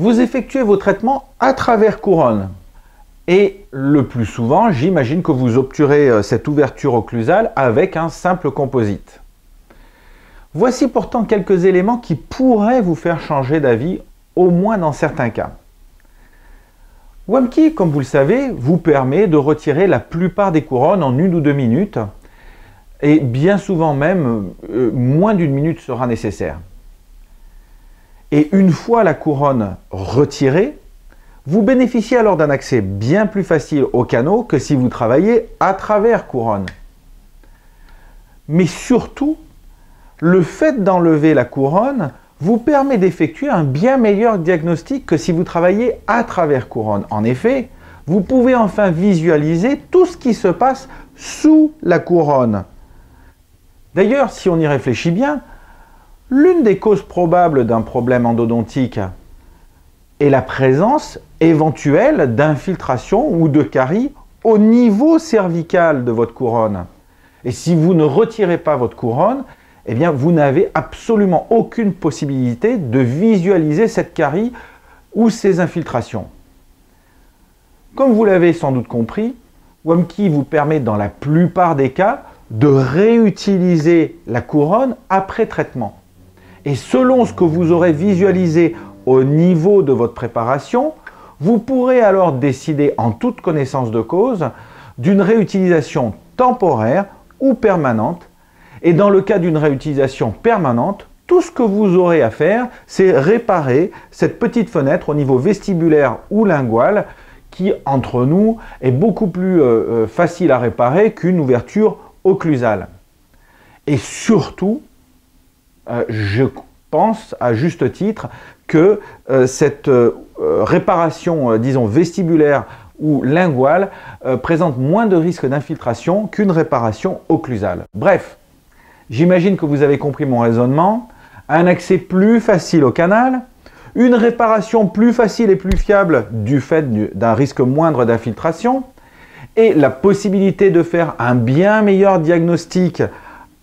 Vous effectuez vos traitements à travers couronne. Et le plus souvent, j'imagine que vous obturez cette ouverture occlusale avec un simple composite. Voici pourtant quelques éléments qui pourraient vous faire changer d'avis, au moins dans certains cas. Wamkey, comme vous le savez, vous permet de retirer la plupart des couronnes en 1 ou 2 minutes. Et bien souvent même, moins d'1 minute sera nécessaire. Et une fois la couronne retirée, vous bénéficiez alors d'un accès bien plus facile au canaux que si vous travaillez à travers couronne. Mais surtout, le fait d'enlever la couronne vous permet d'effectuer un bien meilleur diagnostic que si vous travaillez à travers couronne. En effet, vous pouvez enfin visualiser tout ce qui se passe sous la couronne. D'ailleurs, si on y réfléchit bien, l'une des causes probables d'un problème endodontique est la présence éventuelle d'infiltration ou de caries au niveau cervical de votre couronne. Et si vous ne retirez pas votre couronne, eh bien, vous n'avez absolument aucune possibilité de visualiser cette carie ou ces infiltrations. Comme vous l'avez sans doute compris, Wamkey vous permet dans la plupart des cas de réutiliser la couronne après traitement. Et selon ce que vous aurez visualisé au niveau de votre préparation, vous pourrez alors décider en toute connaissance de cause d'une réutilisation temporaire ou permanente. Et dans le cas d'une réutilisation permanente, tout ce que vous aurez à faire, c'est réparer cette petite fenêtre au niveau vestibulaire ou lingual qui, entre nous, est beaucoup plus facile à réparer qu'une ouverture occlusale. Et surtout, je pense à juste titre que cette réparation, disons, vestibulaire ou linguale présente moins de risques d'infiltration qu'une réparation occlusale. Bref, j'imagine que vous avez compris mon raisonnement. Un accès plus facile au canal, une réparation plus facile et plus fiable du fait d'un risque moindre d'infiltration, et la possibilité de faire un bien meilleur diagnostic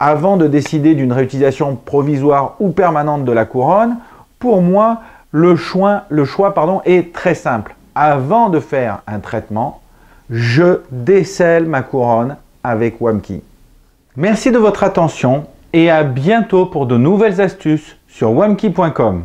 avant de décider d'une réutilisation provisoire ou permanente de la couronne. Pour moi, le choix est très simple. Avant de faire un traitement, je décèle ma couronne avec Wamkey. Merci de votre attention et à bientôt pour de nouvelles astuces sur wamkey.com.